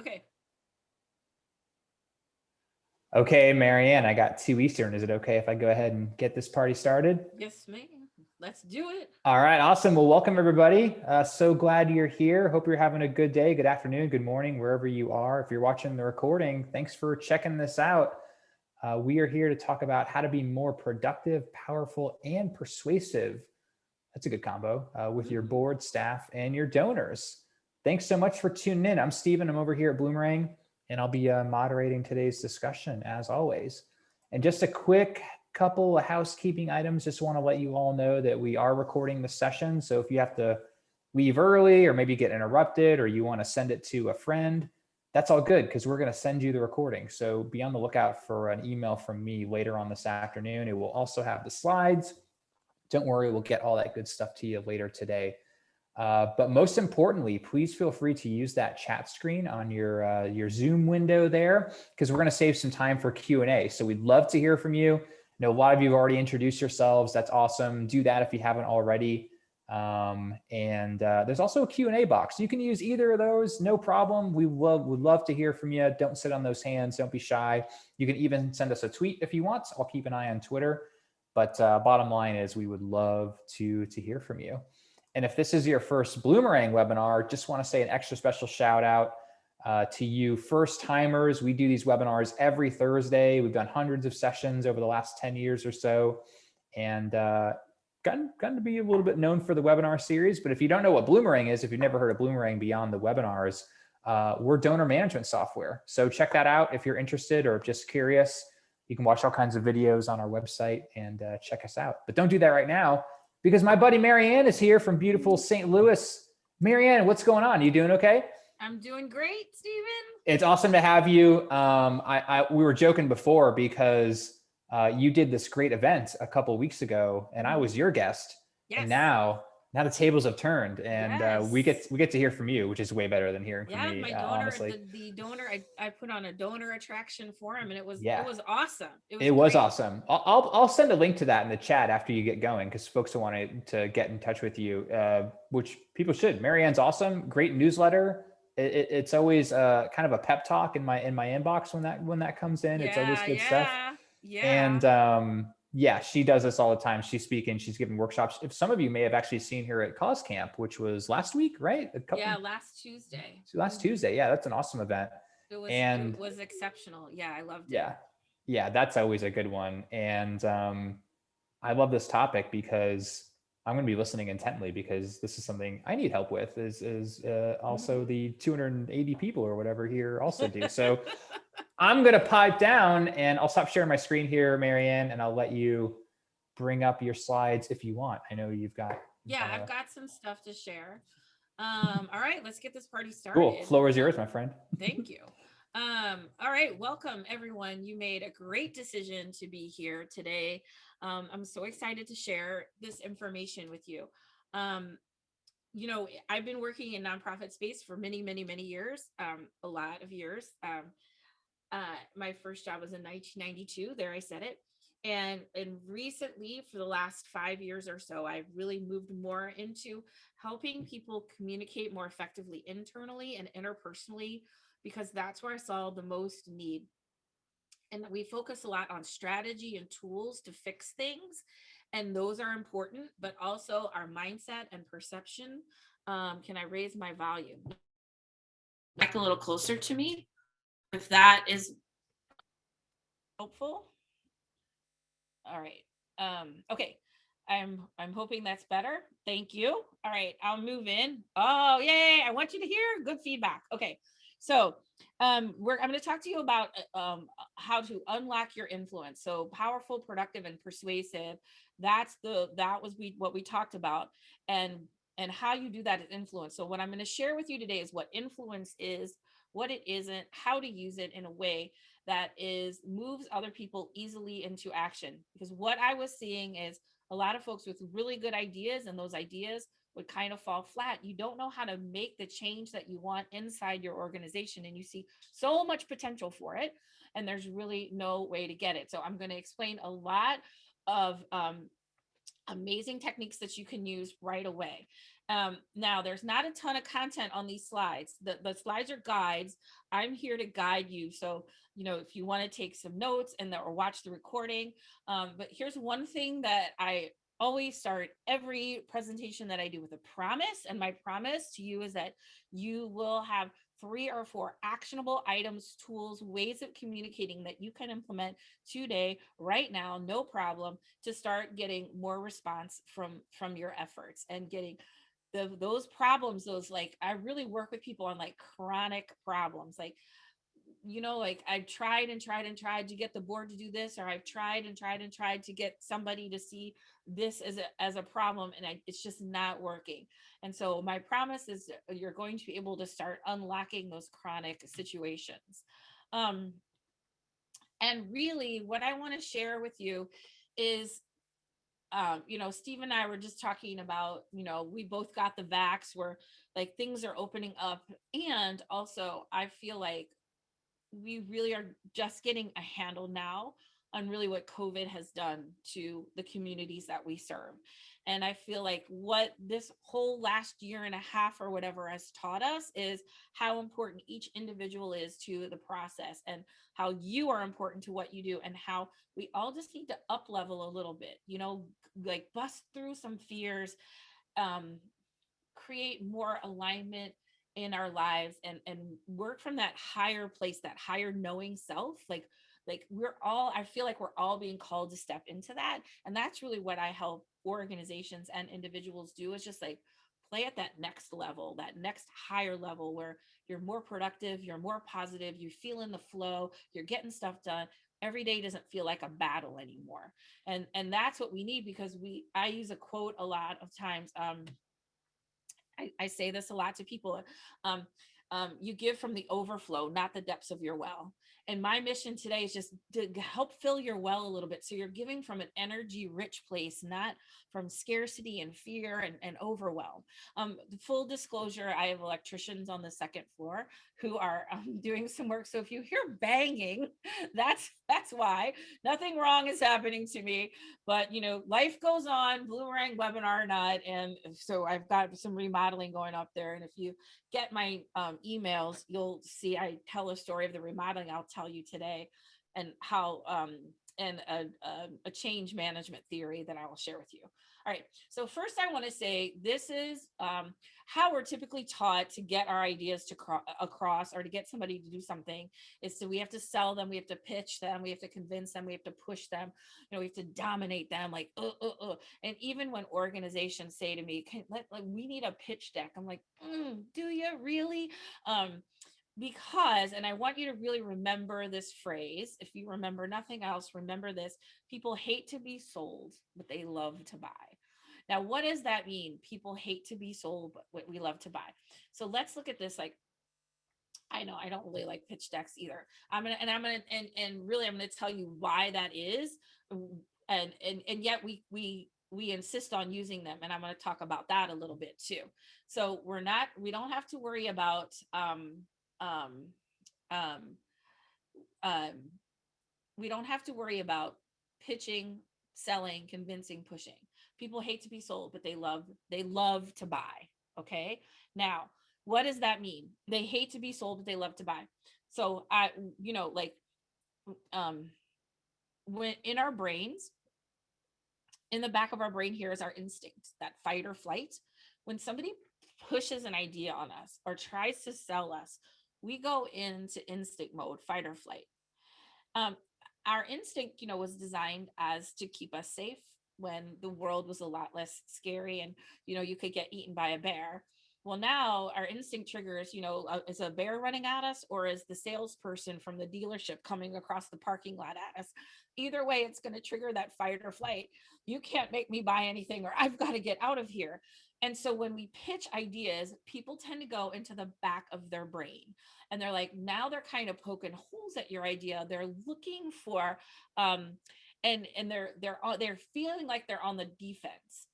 Okay. Okay, Maryanne, I got 2 Eastern. Is it okay if I go ahead and get this party started? Yes, ma'am. Let's do it. All right, awesome. Well, welcome everybody. So glad you're here. Hope you're having a good day, good afternoon, good morning, wherever you are. If you're watching the recording, thanks for checking this out. We are here to talk about how to be more productive, powerful, and persuasive. That's a good combo with your board, staff, and your donors. Thanks so much for tuning in. I'm Steven. I'm over here at Bloomerang, and I'll be moderating today's discussion as always. And just a quick couple of housekeeping items. Just want to let you all know that we are recording the session. So if you have to leave early or maybe get interrupted or you want to send it to a friend, that's all good because we're going to send you the recording. So be on the lookout for an email from me later on this afternoon. It will also have the slides. Don't worry, we'll get all that good stuff to you later today. But most importantly, please feel free to use that chat screen on your Zoom window there, because we're going to save some time for Q&A. So we'd love to hear from you. I know a lot of you have already introduced yourselves. That's awesome. Do that if you haven't already. There's also a Q&A box. You can use either of those, no problem. We would love to hear from you. Don't sit on those hands. Don't be shy. You can even send us a tweet if you want. I'll keep an eye on Twitter. But bottom line is we would love to hear from you. And if this is your first Bloomerang webinar, just want to say an extra special shout out to you first timers. We do these webinars every Thursday. We've done hundreds of sessions over the last 10 years or so, and gotten to be a little bit known for the webinar series. But if you don't know what Bloomerang is, if you've never heard of Bloomerang beyond the webinars, we're donor management software. So check that out if you're interested or just curious. You can watch all kinds of videos on our website and check us out. But don't do that right now, because my buddy Maryanne is here from beautiful St. Louis. Maryanne, what's going on? You doing okay? I'm doing great, Steven. It's awesome to have you. We were joking before because you did this great event a couple of weeks ago, and I was your guest. Yes. And now the tables have turned, and Yes. we get to hear from you, which is way better than hearing from me. My donor, honestly, the donor, I put on a donor attraction for him, and it was awesome. It was awesome. I'll send a link to that in the chat after you get going, because folks who want to get in touch with you, which people should. Maryanne's awesome, great newsletter. It's always kind of a pep talk in my inbox when that comes in. It's always good stuff. And yeah, she does this all the time. She's speaking, she's giving workshops. If some of you may have actually seen her at Cause Camp, which was last week, right? Last Tuesday. Last Tuesday. Yeah, that's an awesome event. It was exceptional. Yeah, I loved it. Yeah, that's always a good one. And I love this topic because I'm going to be listening intently, because this is something I need help with, is also the 280 people or whatever here also do. So I'm going to pipe down, and I'll stop sharing my screen here, Maryanne, and I'll let you bring up your slides if you want. I know you've got. Yeah, I've got some stuff to share. All right, let's get this party started. Cool. Floor is yours, my friend. Thank you. All right, welcome everyone. You made a great decision to be here today. I'm so excited to share this information with you. You know, I've been working in nonprofit space for many, many, many years, a lot of years. My first job was in 1992. There, I said it. And recently, for the last 5 years or so, I've really moved more into helping people communicate more effectively internally and interpersonally, because that's where I saw the most need. And we focus a lot on strategy and tools to fix things, and those are important, but also our mindset and perception. Can I raise my volume back a little closer to me, if that is helpful? All right. Okay. I'm hoping that's better. Thank you. All right, I'll move in. Oh, yay. I want you to hear good feedback. Okay. So I'm going to talk to you about how to unlock your influence. So powerful, productive, and persuasive. That was what we talked about, and how you do that is influence. So what I'm going to share with you today is what influence is, what it isn't, how to use it in a way that moves other people easily into action. Because what I was seeing is a lot of folks with really good ideas, and those ideas would kind of fall flat. You don't know how to make the change that you want inside your organization, and you see so much potential for it, and there's really no way to get it. So I'm going to explain a lot of amazing techniques that you can use right away. Now, there's not a ton of content on these slides. The slides are guides. I'm here to guide you. So, if you want to take some notes or watch the recording. But here's one thing that I always start every presentation that I do with a promise. And my promise to you is that you will have 3 or 4 actionable items, tools, ways of communicating that you can implement today, right now, no problem, to start getting more response from your efforts and getting those problems, those, like, I really work with people on like chronic problems, like, like I've tried and tried and tried to get the board to do this, or I've tried and tried and tried to get somebody to see this as a problem, and it's just not working. And so my promise is you're going to be able to start unlocking those chronic situations. um and really what I want to share with you is, Steve and I were just talking about, we both got the vax, where like things are opening up. And also, I feel like we really are just getting a handle now on really what COVID has done to the communities that we serve. And I feel like what this whole last year and a half or whatever has taught us is how important each individual is to the process, and how you are important to what you do, and how we all just need to up level a little bit, like bust through some fears, um, create more alignment in our lives, and work from that higher place, that higher knowing self. Like we're all, I feel like we're all being called to step into that. And that's really what I help organizations and individuals do, is just like play at that next level, that next higher level, where you're more productive, you're more positive, you feel in the flow, you're getting stuff done. Every day doesn't feel like a battle anymore. And that's what we need, because I use a quote a lot of times. I say this a lot to people. Um, you give from the overflow, not the depths of your well. And my mission today is just to help fill your well a little bit. So you're giving from an energy rich place, not from scarcity and fear and overwhelm. Full disclosure, I have electricians on the second floor who are doing some work. So if you hear banging, that's why. Nothing wrong is happening to me. But life goes on, boomerang webinar or not. And so I've got some remodeling going up there. And if you get my emails, you'll see I tell a story of the remodeling I'll tell you today, and how and a change management theory that I will share with you. All right. So first, I want to say this is how we're typically taught to get our ideas to across, or to get somebody to do something, is so we have to sell them, we have to pitch them, we have to convince them, we have to push them, we have to dominate them, like. And even when organizations say to me, like, we need a pitch deck, I'm like, do you really? Because, and I want you to really remember this phrase. If you remember nothing else, remember this: people hate to be sold, but they love to buy. Now, what does that mean? People hate to be sold, but we love to buy. So let's look at this. Like, I know I don't really like pitch decks either. And really, I'm gonna tell you why that is. And yet we insist on using them, and I'm going to talk about that a little bit too. So we don't have to worry about um, um, um, we don't have to worry about pitching, selling, convincing, pushing. People hate to be sold, but they love to buy. Okay. Now, what does that mean? They hate to be sold, but they love to buy. So like, um, when in our brains, in the back of our brain here is our instinct, that fight or flight. When somebody pushes an idea on us or tries to sell us, we go into instinct mode, fight or flight. Um, our instinct, was designed as to keep us safe when the world was a lot less scary, and you could get eaten by a bear. Well, now our instinct triggers, is a bear running at us, or is the salesperson from the dealership coming across the parking lot at us? Either way, it's going to trigger that fight or flight. You can't make me buy anything, or I've got to get out of here. And so when we pitch ideas, people tend to go into the back of their brain, and they're like, now they're kind of poking holes at your idea. They're looking for, and they're feeling like they're on the defense.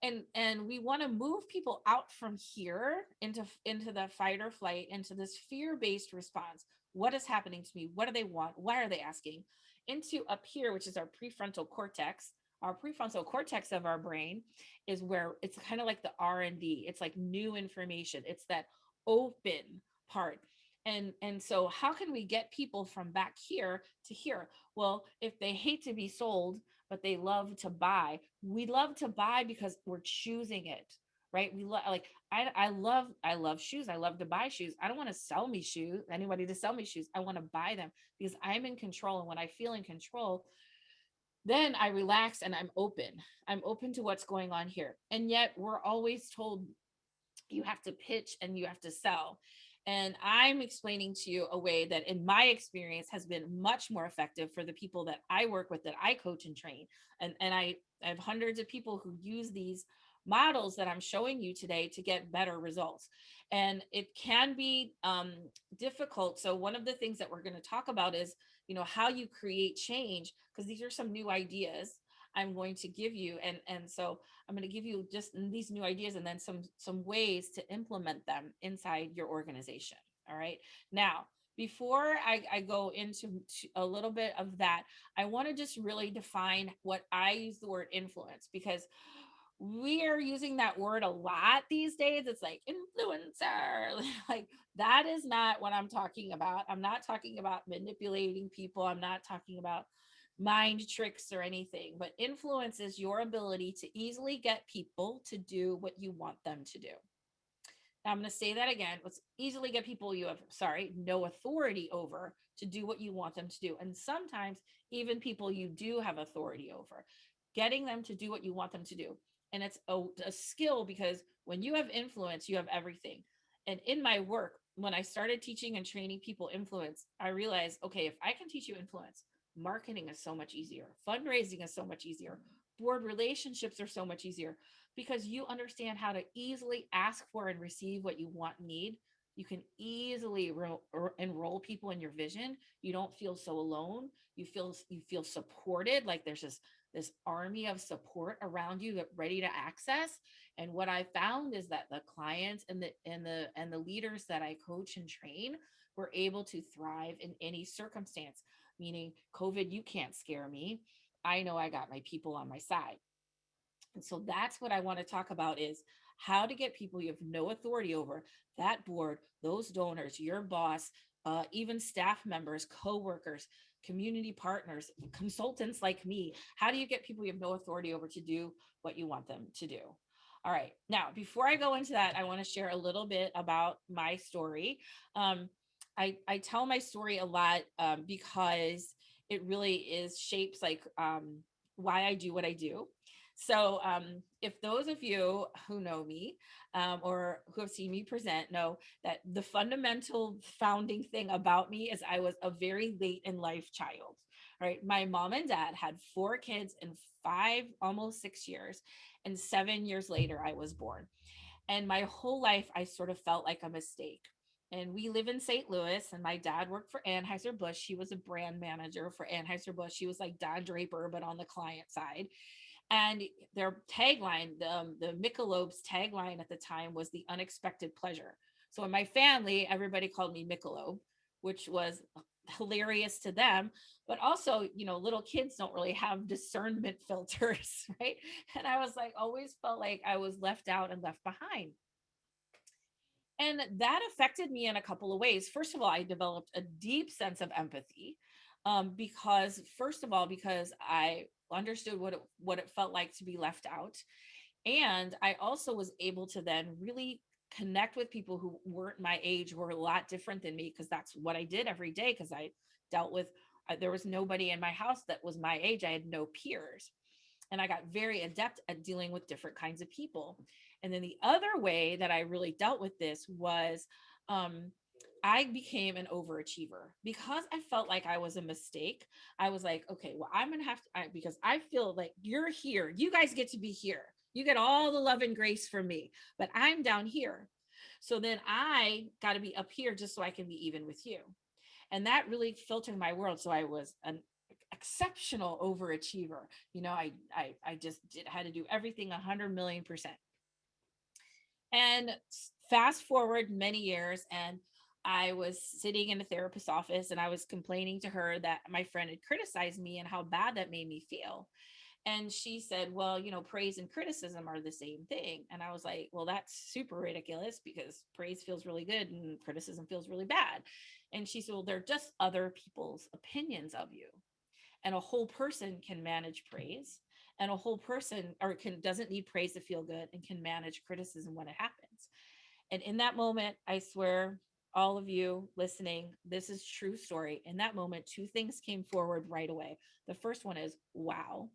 And we want to move people out from here into the fight or flight, into this fear-based response. What is happening to me? What do they want? Why are they asking? Into up here, which is our prefrontal cortex, Our prefrontal cortex of our brain is where it's kind of like the R&D. It's like new information. It's that open part. And so how can we get people from back here to here? Well, if they hate to be sold, but they love to buy, we love to buy because we're choosing it, right? We love, like, I love shoes. I love to buy shoes. I don't want to sell me shoes, anybody to sell me shoes. I want to buy them because I'm in control. And when I feel in control, then I relax and I'm open. I'm open to what's going on here. And yet we're always told you have to pitch and you have to sell. And I'm explaining to you a way that, in my experience, has been much more effective for the people that I work with, that I coach and train. And I have hundreds of people who use these models that I'm showing you today to get better results. And it can be difficult. So one of the things that we're going to talk about is, how you create change, because these are some new ideas I'm going to give you. And so I'm going to give you just these new ideas and then some ways to implement them inside your organization. All right. Now, before I go into a little bit of that, I want to just really define what I use the word influence, because we are using that word a lot these days. It's like influencer. Like, that is not what I'm talking about. I'm not talking about manipulating people. I'm not talking about mind tricks or anything, but influence is your ability to easily get people to do what you want them to do. Now, I'm going to say that again. Let's easily get people you have, no authority over to do what you want them to do. And sometimes even people you do have authority over, getting them to do what you want them to do. And it's a skill, because when you have influence, you have everything. And in my work, when I started teaching and training people influence, I realized, okay, if I can teach you influence, marketing is so much easier. Fundraising is so much easier. Board relationships are so much easier, because you understand how to easily ask for and receive what you want and need. You can easily enroll people in your vision. You don't feel so alone. You feel supported, like there's this army of support around you that ready to access. And what I found is that the clients and the leaders that I coach and train were able to thrive in any circumstance. Meaning, COVID, you can't scare me. I know I got my people on my side. And so that's what I want to talk about, is how to get people you have no authority over, that board, those donors, your boss, even staff members, coworkers, community partners, consultants like me. How do you get people you have no authority over to do what you want them to do? All right. Now, before I go into that, I want to share a little bit about my story. Um, I tell my story a lot because it really is shapes like why I do what I do. So, if those of you who know me or who have seen me present know that the fundamental founding thing about me is I was a very late in life child, right? My mom and dad had 4 kids in 5, almost 6 years, and 7 years later, I was born. And my whole life, I sort of felt like a mistake. And we live in St. Louis, and my dad worked for Anheuser-Busch. He was a brand manager for Anheuser-Busch. He was like Don Draper, but on the client side. And their tagline, the Michelob's tagline at the time was the unexpected pleasure. So in my family, everybody called me Michelob, which was hilarious to them. But also, little kids don't really have discernment filters, right? And I was like, always felt like I was left out and left behind. And that affected me in a couple of ways. First of all, I developed a deep sense of empathy because, first of all, because I understood what it felt like to be left out. And I also was able to then really connect with people who weren't my age, who were a lot different than me, because that's what I did every day, because I dealt with, there was nobody in my house that was my age. I had no peers. And I got very adept at dealing with different kinds of people. And then the other way that I really dealt with this was I became an overachiever because I felt like I was a mistake. I was like, okay, well, I'm going to have to, because I feel like you're here. You guys get to be here. You get all the love and grace from me, but I'm down here. So then I got to be up here just so I can be even with you. And that really filtered my world. So I was an exceptional overachiever. I just had to do everything 100 million%. And fast forward many years, and I was sitting in a therapist's office, and I was complaining to her that my friend had criticized me and how bad that made me feel. And she said, well, praise and criticism are the same thing. And I was like, well, that's super ridiculous because praise feels really good and criticism feels really bad. And she said, well, they're just other people's opinions of you. And a whole person can manage praise, and a whole person or can doesn't need praise to feel good and can manage criticism when it happens. And in that moment, I swear, all of you listening, this is true story. In that moment, two things came forward right away. The first one is, wow,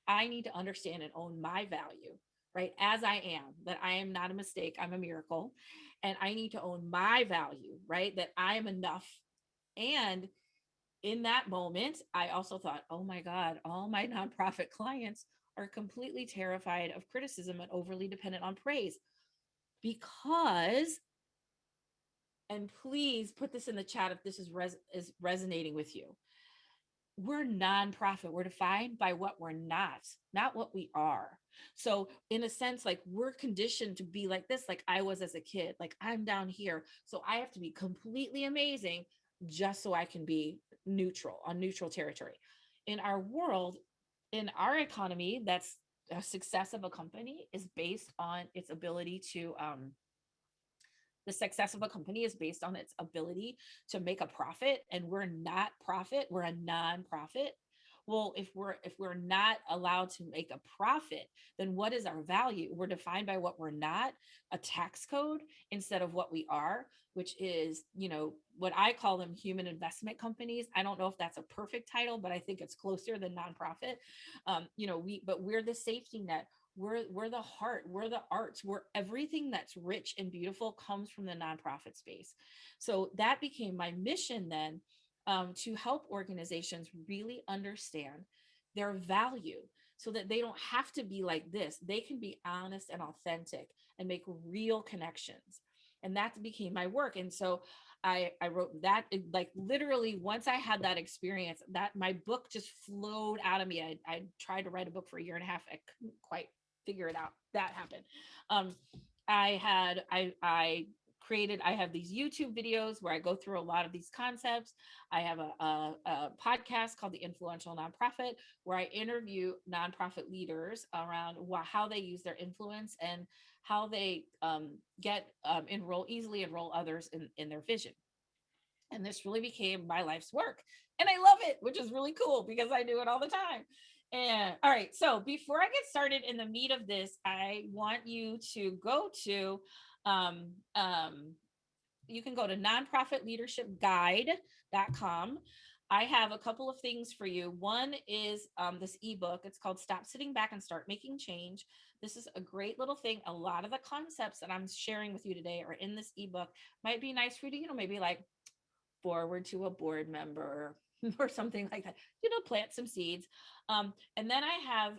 I need to understand and own my value, right? As I am, that I am not a mistake, I'm a miracle. And I need to own my value, right? That I am enough. And in that moment, I also thought, oh my God, all my nonprofit clients are completely terrified of criticism and overly dependent on praise because, and please put this in the chat if this is resonating with you. We're nonprofit. We're defined by what we're not what we are. So, in a sense, like we're conditioned to be like this, like I was as a kid, like I'm down here. So, I have to be completely amazing just so I can be neutral on neutral territory. In our world, in our economy, that's a success of a company is based on its ability to the success of a company is based on its ability to make a profit, and we're not profit, we're a non-profit. Well, if we're not allowed to make a profit, then what is our value? We're defined by what we're not, a tax code, instead of what we are, which is, what I call them human investment companies. I don't know if that's a perfect title, but I think it's closer than nonprofit. But we're the safety net. We're the heart, we're the arts, we're everything that's rich and beautiful comes from the nonprofit space. So that became my mission then, to help organizations really understand their value so that they don't have to be like this. They can be honest and authentic and make real connections. And that became my work. And so I wrote that, like literally once I had that experience, that my book just flowed out of me. I tried to write a book for a year and a half. I couldn't quite figure it out. That happened. Um, I created, I have these YouTube videos where I go through a lot of these concepts. I have a podcast called The Influential Nonprofit, where I interview nonprofit leaders around how they use their influence and how they get easily enroll others in their vision. And this really became my life's work. And I love it, which is really cool because I do it all the time. And all right, so before I get started in the meat of this, I want you to go to um, um, you can go to nonprofitleadershipguide.com. I have a couple of things for you. One is this ebook. It's called Stop Sitting Back and Start Making Change. This is a great little thing. A lot of the concepts that I'm sharing with you today are in this ebook. Might be nice for you to, maybe like forward to a board member or something like that, plant some seeds. And then I have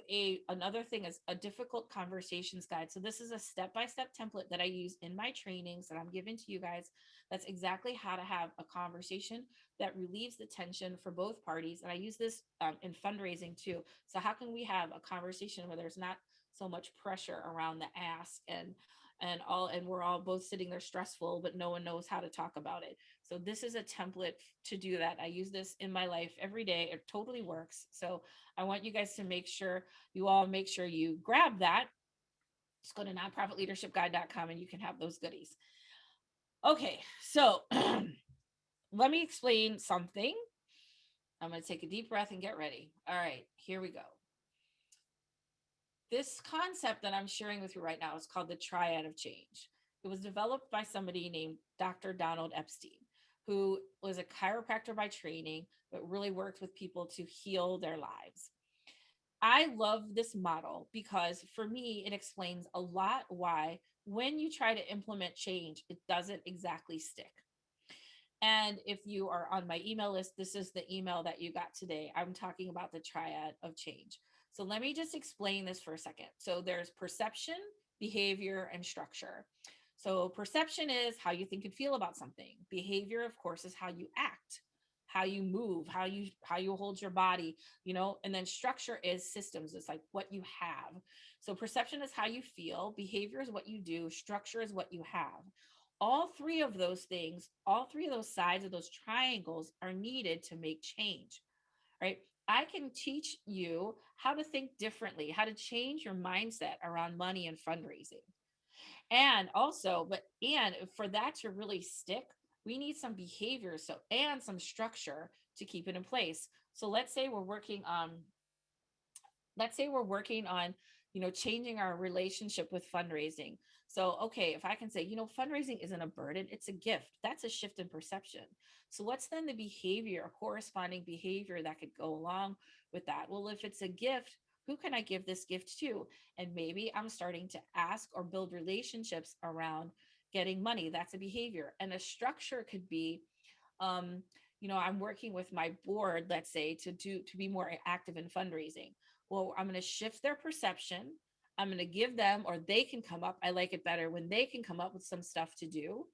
another thing is a difficult conversations guide. So this is a step-by-step template that I use in my trainings that I'm giving to you guys. That's exactly how to have a conversation that relieves the tension for both parties. And I use this in fundraising too. So how can we have a conversation where there's not so much pressure around the ask and we're all both sitting there stressful, but no one knows how to talk about it. So this is a template to do that. I use this in my life every day. It totally works. So I want you guys to make sure you grab that. Just go to nonprofitleadershipguide.com and you can have those goodies. Okay, so let me explain something. I'm going to take a deep breath and get ready. All right, here we go. This concept that I'm sharing with you right now is called the Triad of Change. It was developed by somebody named Dr. Donald Epstein, who was a chiropractor by training, but really worked with people to heal their lives. I love this model because for me, it explains a lot why when you try to implement change, it doesn't exactly stick. And if you are on my email list, this is the email that you got today. I'm talking about the Triad of Change. So let me just explain this for a second. So there's perception, behavior, and structure. So perception is how you think and feel about something. Behavior, of course, is how you act, how you move, how you hold your body, and then structure is systems. It's like what you have. So perception is how you feel, behavior is what you do, structure is what you have. All three of those things, all three of those sides of those triangles are needed to make change, right? I can teach you how to think differently, how to change your mindset around money and fundraising. And also, and for that to really stick, we need some behavior, so and some structure to keep it in place. So let's say we're working on changing our relationship with fundraising. So okay, if I can say, fundraising isn't a burden, it's a gift, that's a shift in perception. So what's then the behavior, a corresponding behavior that could go along with that? Well, if it's a gift, who can I give this gift to? And maybe I'm starting to ask or build relationships around getting money. That's a behavior. And a structure could be, um, I'm working with my board, let's say, to be more active in fundraising. Well, I'm going to shift their perception. I'm going to give them, or they can come up. I like it better when they can come up with some stuff to do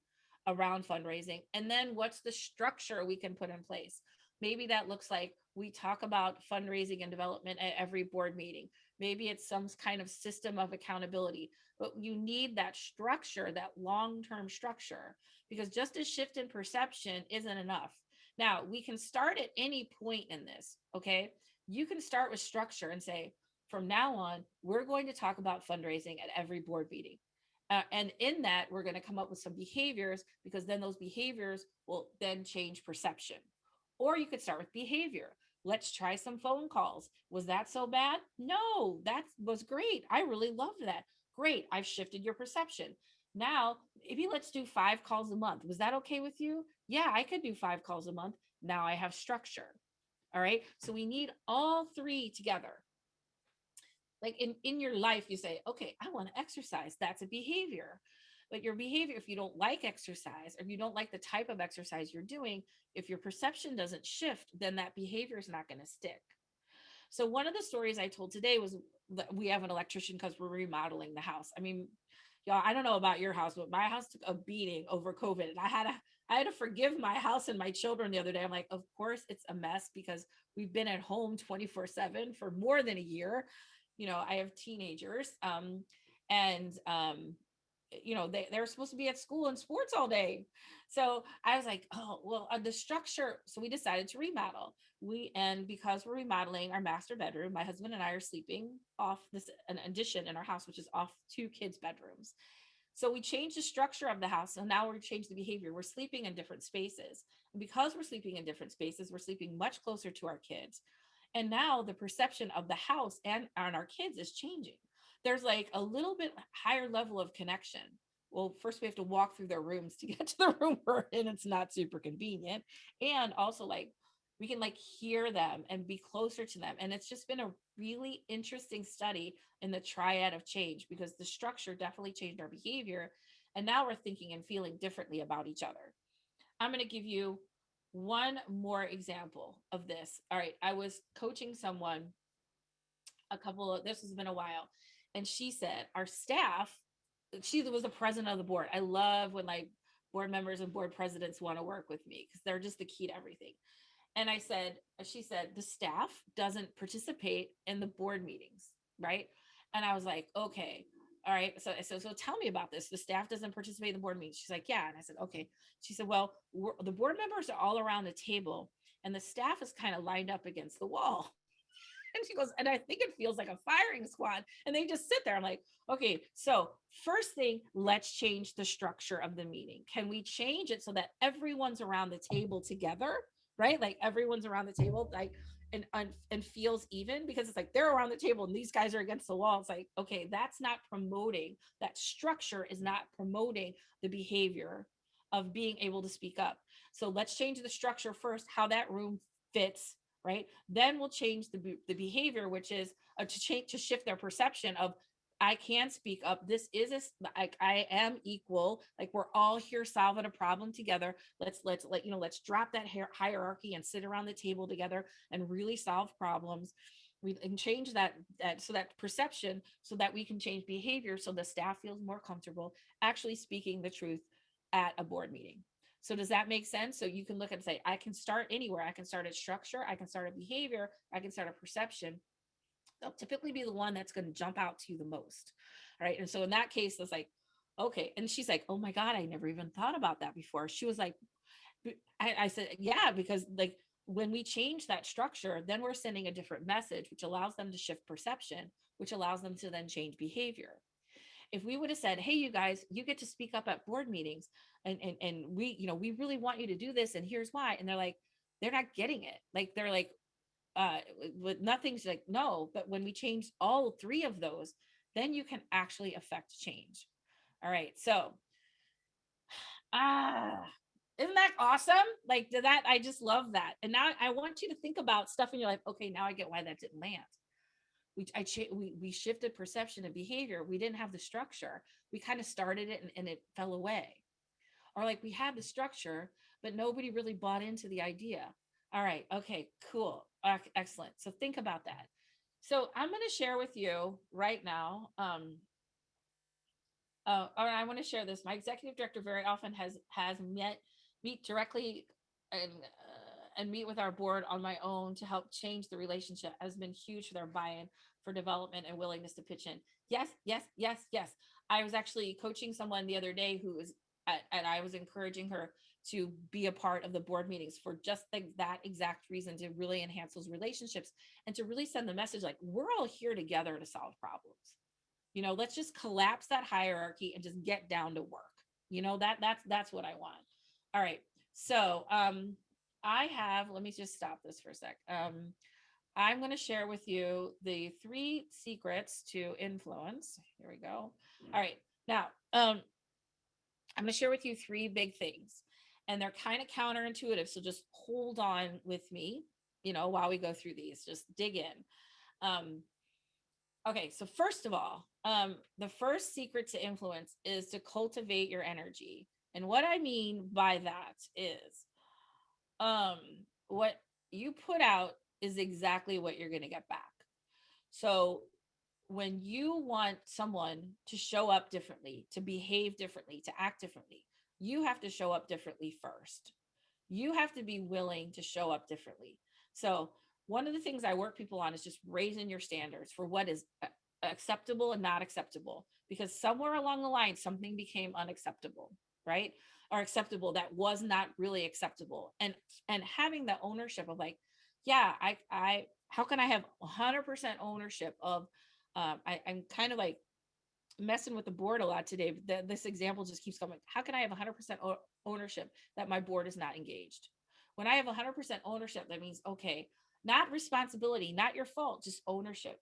around fundraising. And then what's the structure we can put in place? Maybe that looks like we talk about fundraising and development at every board meeting. Maybe it's some kind of system of accountability, but you need that structure, that long-term structure, because just a shift in perception isn't enough. Now, we can start at any point in this, okay? You can start with structure and say, from now on, we're going to talk about fundraising at every board meeting. And in that, we're going to come up with some behaviors, because then those behaviors will then change perception. Or you could start with behavior. Let's try some phone calls. Was that so bad? No, that was great. I really loved that. Great. I've shifted your perception. Now, maybe let's do 5 calls a month. Was that okay with you? Yeah, I could do 5 calls a month. Now I have structure. All right. So we need all three together. Like in your life, you say, okay, I want to exercise. That's a behavior. But your behavior, if you don't like exercise, or if you don't like the type of exercise you're doing, if your perception doesn't shift, then that behavior is not going to stick. So one of the stories I told today was that we have an electrician because we're remodeling the house. I mean, y'all, I don't know about your house, but my house took a beating over COVID, and I had to forgive my house and my children the other day. I'm like, of course it's a mess because we've been at home 24/7 for more than a year. I have teenagers, and they're supposed to be at school and sports all day. So I was like, oh well, the structure. So we decided to remodel. And because we're remodeling our master bedroom, my husband and I are sleeping off this an addition in our house, which is off two kids' bedrooms. So we changed the structure of the house, and now we're changed the behavior. We're sleeping in different spaces. And because we're sleeping in different spaces, we're sleeping much closer to our kids. And now the perception of the house and our kids is changing. There's like a little bit higher level of connection. Well, first we have to walk through their rooms to get to the room we're in. It's not super convenient. And also, like, we can like hear them and be closer to them. And it's just been a really interesting study in the triad of change, because the structure definitely changed our behavior. And now we're thinking and feeling differently about each other. I'm going to give you one more example of this. All right. I was coaching someone this has been a while. And she said, our staff, she was the president of the board. I love when like board members and board presidents want to work with me because they're just the key to everything. And she said, the staff doesn't participate in the board meetings, right? And I was like, okay, all right. So tell me about this. The staff doesn't participate in the board meetings. She's like, yeah. And I said, okay. She said, well, the board members are all around the table, and the staff is kind of lined up against the wall. And she goes, and I think it feels like a firing squad. And they just sit there. I'm like, okay, so first thing, let's change the structure of the meeting. Can we change it so that everyone's around the table together? Right? Like everyone's around the table, like and feels even, because it's like they're around the table and these guys are against the wall. It's like, okay, that's not promoting, that structure is not promoting the behavior of being able to speak up. So let's change the structure first, how that room fits, right? Then we'll change the behavior, which is to shift their perception of, I can speak up. This is I am equal. Like we're all here solving a problem together. Let's drop that hierarchy and sit around the table together and really solve problems. We can change that perception so that we can change behavior so the staff feels more comfortable actually speaking the truth at a board meeting. So does that make sense? So you can look and say, I can start anywhere. I can start at structure. I can start at behavior. I can start at perception. They'll typically be the one that's going to jump out to you the most. All right. And so in that case, it's like, okay. And she's like, oh my God, I never even thought about that before. She was like, I said, yeah, because like when we change that structure, then we're sending a different message, which allows them to shift perception, which allows them to then change behavior. If we would have said, hey, you guys, you get to speak up at board meetings, and we, we really want you to do this, and here's why. And they're like, they're not getting it. Like, they're like, with nothing's like, no. But when we change all three of those, then you can actually affect change. All right. So, ah, isn't that awesome? Like, that, I just love that. And now I want you to think about stuff in your life. Okay, now I get why that didn't land. We shifted perception and behavior. We didn't have the structure. We kind of started it, and it fell away. Or like, we had the structure, but nobody really bought into the idea. All right. Okay, cool. Excellent. So think about that. So I'm going to share with you right now. Or I want to share this. My executive director very often has meet directly and meet with our board on my own to help change the relationship. Has been huge for their buy-in, for development, and willingness to pitch in. Yes, yes, yes, yes. I was actually coaching someone the other day who was, and I was encouraging her to be a part of the board meetings for just that exact reason, to really enhance those relationships and to really send the message like, we're all here together to solve problems. Let's just collapse that hierarchy and just get down to work. That's what I want. All right. So I have, let me just stop this for a sec. I'm going to share with you the 3 secrets to influence. Here we go. All right. Now, I'm going to share with you 3 big things, and they're kind of counterintuitive. So just hold on with me, while we go through these, just dig in. Okay, so first of all, the first secret to influence is to cultivate your energy. And what I mean by that is, um, what you put out is exactly what you're going to get back. So when you want someone to show up differently, to behave differently, to act differently, you have to show up differently first. You have to be willing to show up differently. So one of the things I work people on is just raising your standards for what is acceptable and not acceptable, because somewhere along the line something became unacceptable, right? Or acceptable that was not really acceptable. And having the ownership of like, yeah, I how can I have 100% ownership of, I'm kind of like messing with the board a lot today. This example just keeps coming. How can I have 100% ownership that my board is not engaged? When I have 100% ownership, that means, okay, not responsibility, not your fault, just ownership.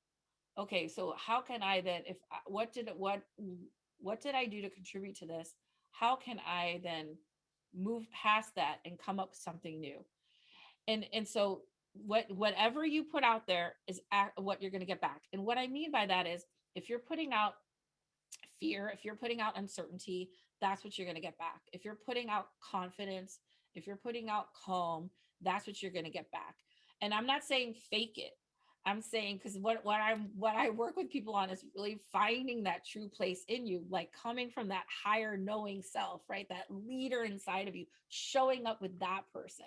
Okay, so how can I then, if what did I do to contribute to this? How can I then move past that and come up with something new? And so whatever you put out there is what you're going to get back. And what I mean by that is, if you're putting out fear, if you're putting out uncertainty, that's what you're going to get back. If you're putting out confidence, if you're putting out calm, that's what you're going to get back. And I'm not saying fake it. I'm saying, because what I work with people on is really finding that true place in you, like coming from that higher knowing self, right? That leader inside of you, showing up with that person.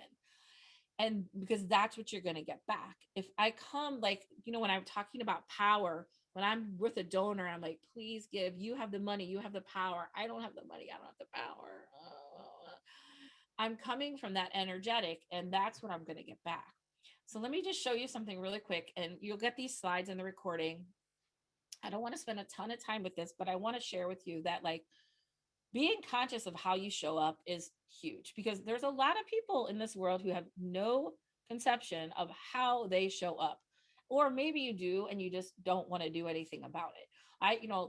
And because that's what you're going to get back. If I come, like, when I'm talking about power, when I'm with a donor, I'm like, please give, you have the money, you have the power. I don't have the money, I don't have the power. I'm coming from that energetic, and that's what I'm going to get back. So let me just show you something really quick, and you'll get these slides in the recording. I don't want to spend a ton of time with this, but I want to share with you that, like, being conscious of how you show up is huge, because there's a lot of people in this world who have no conception of how they show up. Or maybe you do, and you just don't want to do anything about it.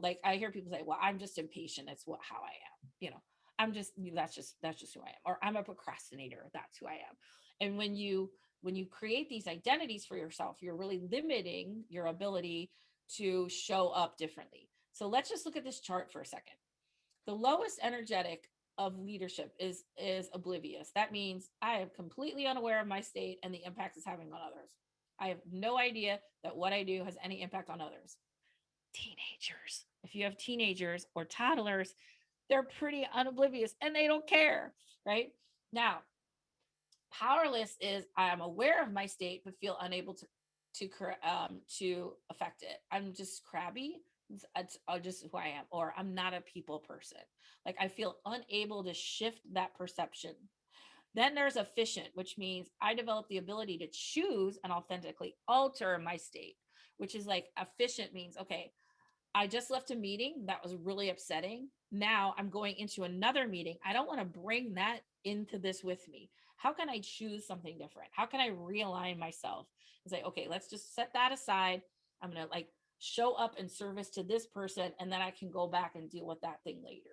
Like, I hear people say, well, I'm just impatient. That's how I am. I'm just, that's just who I am. Or I'm a procrastinator. That's who I am. And when you create these identities for yourself, you're really limiting your ability to show up differently. So let's just look at this chart for a second. The lowest energetic of leadership is oblivious. That means I am completely unaware of my state and the impact it's having on others. I have no idea that what I do has any impact on others. Teenagers, if you have teenagers or toddlers, they're pretty unoblivious and they don't care, right? Now, powerless is, I am aware of my state but feel unable to affect it. I'm just crabby. It's just who I am. Or I'm not a people person. Like, I feel unable to shift that perception. Then there's efficient, which means I develop the ability to choose and authentically alter my state, which is like efficient means, okay, I just left a meeting that was really upsetting. Now I'm going into another meeting. I don't want to bring that into this with me. How can I choose something different? How can I realign myself and say, okay, let's just set that aside. I'm going to like show up in service to this person, and then I can go back and deal with that thing later.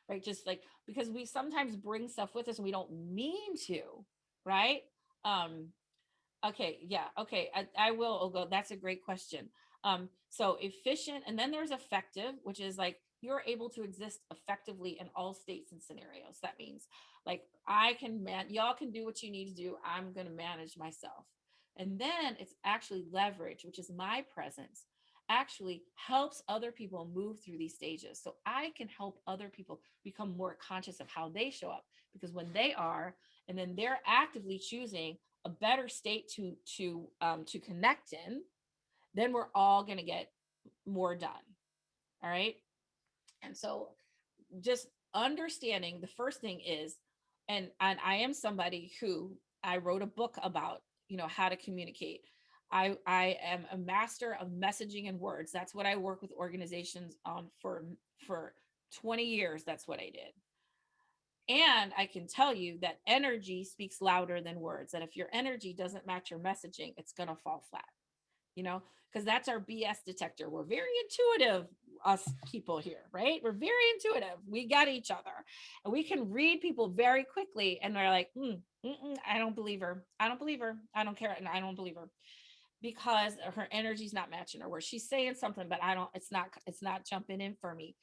Right. Just like because we sometimes bring stuff with us and we don't mean to. Right. Um, Okay, yeah, okay. I will go. That's a great question. So efficient, and then there's effective, which is like you're able to exist effectively in all states and scenarios. That means like I can y'all can do what you need to do. I'm gonna manage myself. And then it's actually leverage, which is my presence, actually helps other people move through these stages. So I can help other people become more conscious of how they show up because when they are, and then they're actively choosing a better state to connect in, then we're all going to get more done. All right. And so just understanding the first thing is, and I am somebody who I wrote a book about, how to communicate. I am a master of messaging and words. That's what I work with organizations on for 20 years. That's what I did. And I can tell you that energy speaks louder than words. That if your energy doesn't match your messaging, it's going to fall flat, because that's our BS detector. We're very intuitive, us people here, right? We're very intuitive. We got each other and we can read people very quickly. And they're like, I don't believe her. I don't believe her. I don't care. And I don't believe her because her energy's not matching her where she's saying something, but it's not jumping in for me.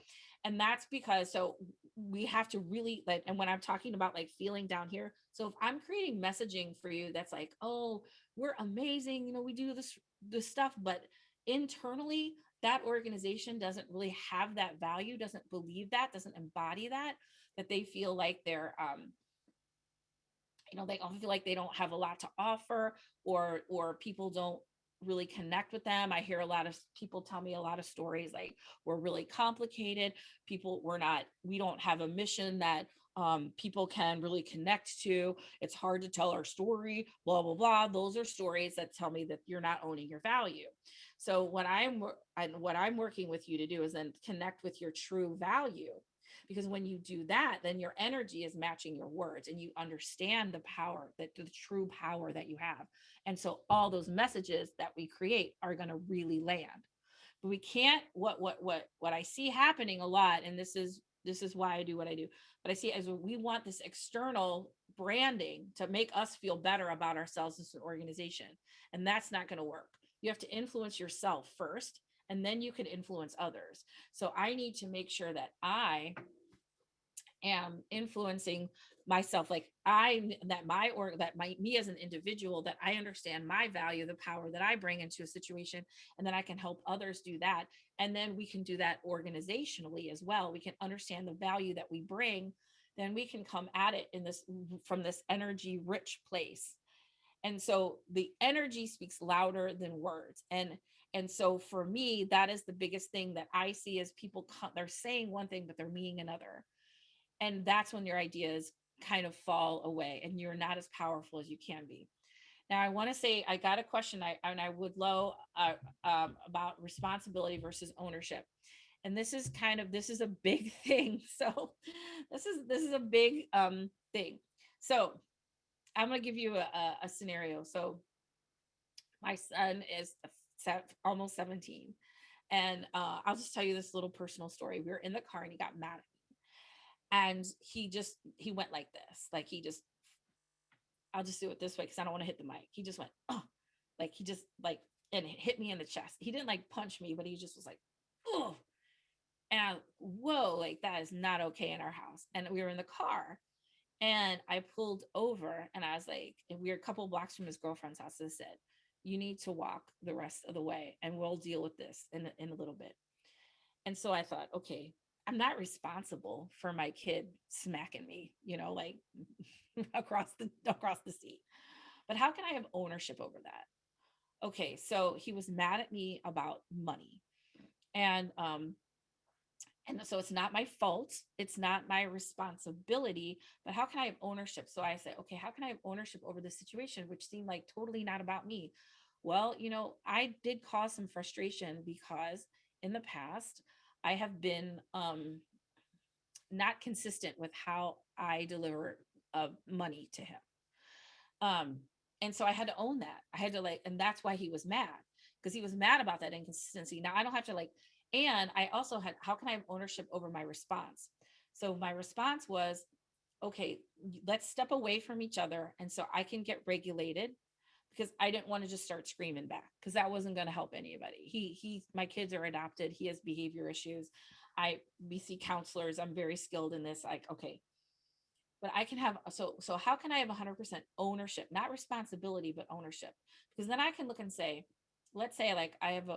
And that's because so we have to really like, and when I'm talking about like feeling down here, so if I'm creating messaging for you that's like, oh, we're amazing, we do this stuff, but internally that organization doesn't really have that value, doesn't believe that, doesn't embody that they feel like they're they all feel like they don't have a lot to offer, or people don't really connect with them. I hear a lot of people tell me a lot of stories like we're really complicated. We don't have a mission that people can really connect to. It's hard to tell our story, blah, blah, blah. Those are stories that tell me that you're not owning your value. So what I'm working with you to do is then connect with your true value, because when you do that, then your energy is matching your words and you understand the power, that the true power that you have. And so all those messages that we create are going to really land. But we can't, what I see happening a lot, and this is why I do what I do, but I see as we want this external branding to make us feel better about ourselves as an organization. And that's not going to work. You have to influence yourself first, and then you can influence others. So I need to make sure that I am influencing myself, like me as an individual, that I understand my value, the power that I bring into a situation, and then I can help others do that. And then we can do that organizationally as well. We can understand the value that we bring, then we can come at it from this energy rich place. And so the energy speaks louder than words. And so for me, that is the biggest thing that I see is people they're saying one thing but they're meaning another. And that's when your ideas kind of fall away and you're not as powerful as you can be. Now, I want to say I got a question I would love about responsibility versus ownership. And this is a big thing. So this is a big thing. So I'm going to give you a scenario. So my son is almost 17. And I'll just tell you this little personal story. We were in the car and he got mad at me. And he went like this. Like I'll just do it this way because I don't want to hit the mic. He just went, oh, like he just like, and it hit me in the chest. He didn't like punch me, but he just was like, oh. And whoa, like that is not okay in our house. And we were in the car. And I pulled over and I was like, and we were a couple of blocks from his girlfriend's house. I said, you need to walk the rest of the way and we'll deal with this in a little bit. And so I thought, okay, I'm not responsible for my kid smacking me, like across the seat. But how can I have ownership over that? Okay, so he was mad at me about money. And And so it's not my fault. It's not my responsibility, but how can I have ownership? So I say, okay, how can I have ownership over this situation, which seemed like totally not about me? Well, I did cause some frustration because in the past, I have been not consistent with how I deliver money to him. Um, and so I had to own that. I had to and that's why he was mad, because he was mad about that inconsistency. Now I don't have to and I also had, how can I have ownership over my response? So my response was, okay, let's step away from each other. And so I can get regulated, because I didn't want to just start screaming back, because that wasn't going to help anybody. My kids are adopted. He has behavior issues. We see counselors. I'm very skilled in this. Like, okay, but I can have, so how can I have 100% ownership, not responsibility, but ownership? Because then I can look and say, let's say like I have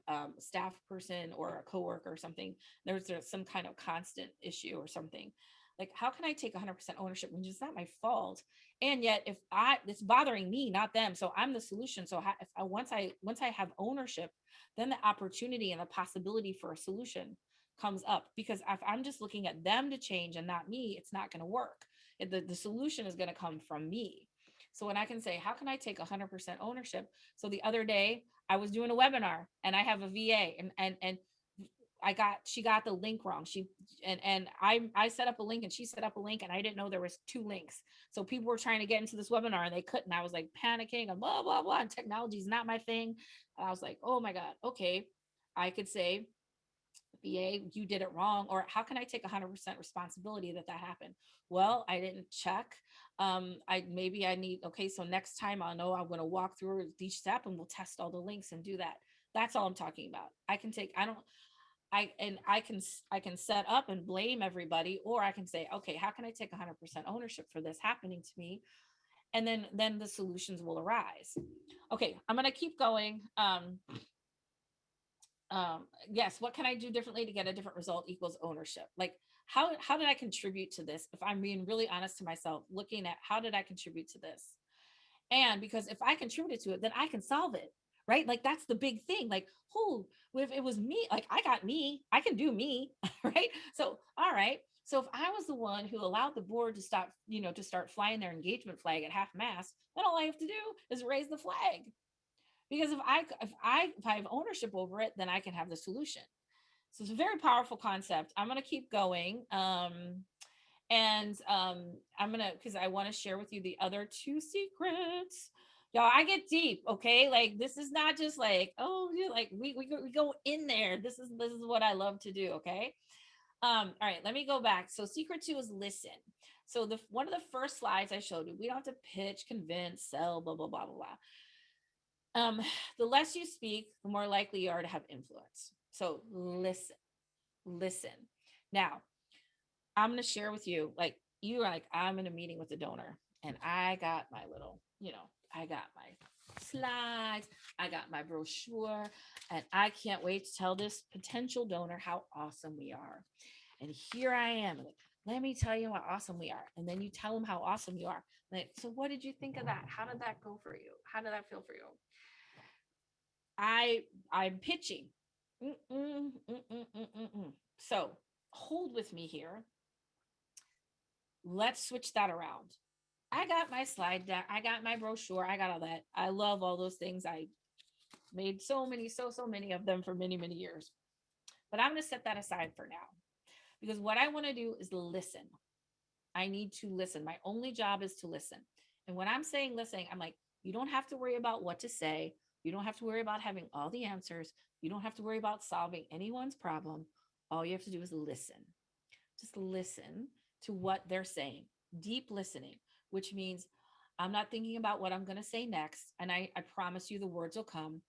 a staff person or a coworker or something. There's some kind of constant issue or something. Like, how can I take 100% ownership when it's not my fault? And yet, if it's bothering me, not them, so I'm the solution. So if I once I have ownership, then the opportunity and the possibility for a solution comes up. Because if I'm just looking at them to change and not me, it's not going to work. The solution is going to come from me. So when I can say, how can I take 100% ownership? So the other day I was doing a webinar and I have a VA, and she got the link wrong. I set up a link and she set up a link, and I didn't know there was two links. So people were trying to get into this webinar and they couldn't. I was like panicking and blah, blah, blah. And technology is not my thing. And I was like, oh my God, okay. I could say, VA, you did it wrong. Or how can I take 100% responsibility that happened? Well, I didn't check. I need, okay, so next time I'll know I'm going to walk through each step and we'll test all the links and do that. That's all I'm talking about. I can set up and blame everybody, or I can say, okay, how can I take 100% ownership for this happening to me? And then the solutions will arise. Okay, I'm going to keep going. Yes, what can I do differently to get a different result equals ownership? Like, how did I contribute to this? If I'm being really honest to myself, looking at how did I contribute to this? And because if I contributed to it, then I can solve it, right? Like, that's the big thing. Like, who, if it was me, like I got me, I can do me, right? So all right, so if I was the one who allowed the board to stop, to start flying their engagement flag at half mast, then all I have to do is raise the flag. Because if I have ownership over it, then I can have the solution. So it's a very powerful concept. I'm going to keep going. And I'm going to, because I want to share with you the other two secrets. Y'all, I get deep. Okay. Like, this is not just like, oh, yeah, like we go in there. This is what I love to do. Okay. All right, let me go back. So secret 2 is listen. So the one of the first slides I showed you, we don't have to pitch, convince, sell, blah, blah, blah, blah, blah. The less you speak, the more likely you are to have influence. So listen. Now, I'm going to share with you, like, you are like, I'm in a meeting with the donor and I got my little, I got my slides, I got my brochure, and I can't wait to tell this potential donor how awesome we are. And here I am. Like, let me tell you how awesome we are. And then you tell them how awesome you are. Like, so what did you think of that? How did that go for you? How did that feel for you? I'm pitching. So hold with me here. Let's switch that around. I got my slide deck. I got my brochure. I got all that. I love all those things. I made so many of them for many, many years. But I'm going to set that aside for now, because what I want to do is listen. I need to listen. My only job is to listen. And when I'm saying listening, I'm like, you don't have to worry about what to say. You don't have to worry about having all the answers. You don't have to worry about solving anyone's problem. All you have to do is listen. Just listen to what they're saying. Deep listening, which means I'm not thinking about what I'm going to say next. And I promise you the words will come.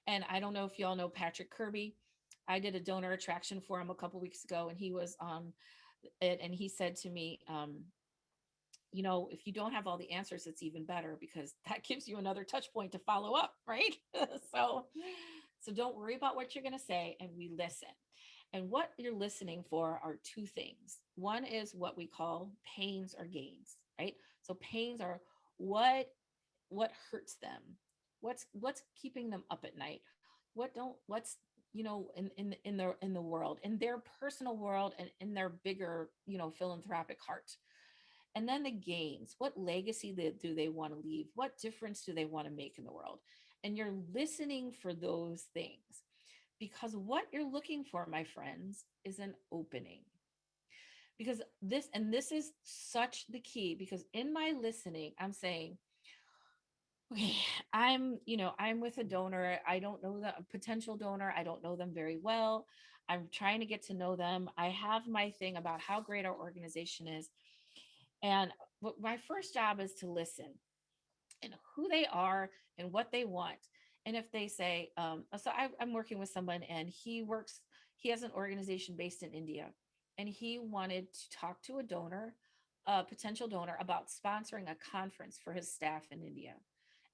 And I don't know if y'all know Patrick Kirby. I did a donor attraction for him a couple weeks ago, and he was on it. And he said to me, if you don't have all the answers, it's even better, because that gives you another touch point to follow up, right? So don't worry about what you're going to say, and we listen. And what you're listening for are two things. One is what we call pains or gains, right? So pains are what hurts them, what's keeping them up at night, what's in the world, in their personal world, and in their bigger, philanthropic heart. And then the gains, what legacy do they want to leave? What difference do they want to make in the world? And you're listening for those things, because what you're looking for, my friends, is an opening. Because this is such the key, because in my listening, I'm saying, okay, I'm with a donor. I don't know the potential donor. I don't know them very well. I'm trying to get to know them. I have my thing about how great our organization is. And my first job is to listen, and who they are and what they want. And if they say, I'm working with someone, and he has an organization based in India, and he wanted to talk to a donor, a potential donor, about sponsoring a conference for his staff in India.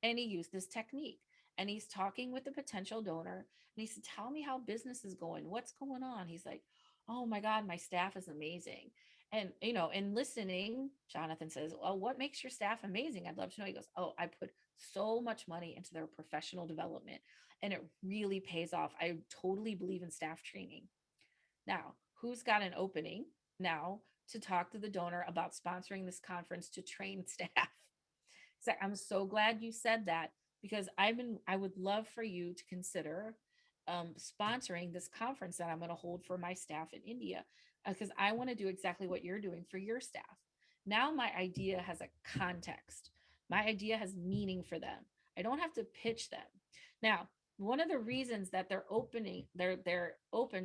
And he used this technique, and he's talking with the potential donor, and he said, tell me how business is going. What's going on? He's like, oh my God, my staff is amazing. And, in listening, Jonathan says, well, what makes your staff amazing? I'd love to know. He goes, oh, I put so much money into their professional development, and it really pays off. I totally believe in staff training. Now, who's got an opening now to talk to the donor about sponsoring this conference to train staff? So I'm so glad you said that, because I would love for you to consider sponsoring this conference that I'm going to hold for my staff in India, because I want to do exactly what you're doing for your staff. Now my idea has a context. My idea has meaning for them. I don't have to pitch them. Now, one of the reasons that they're open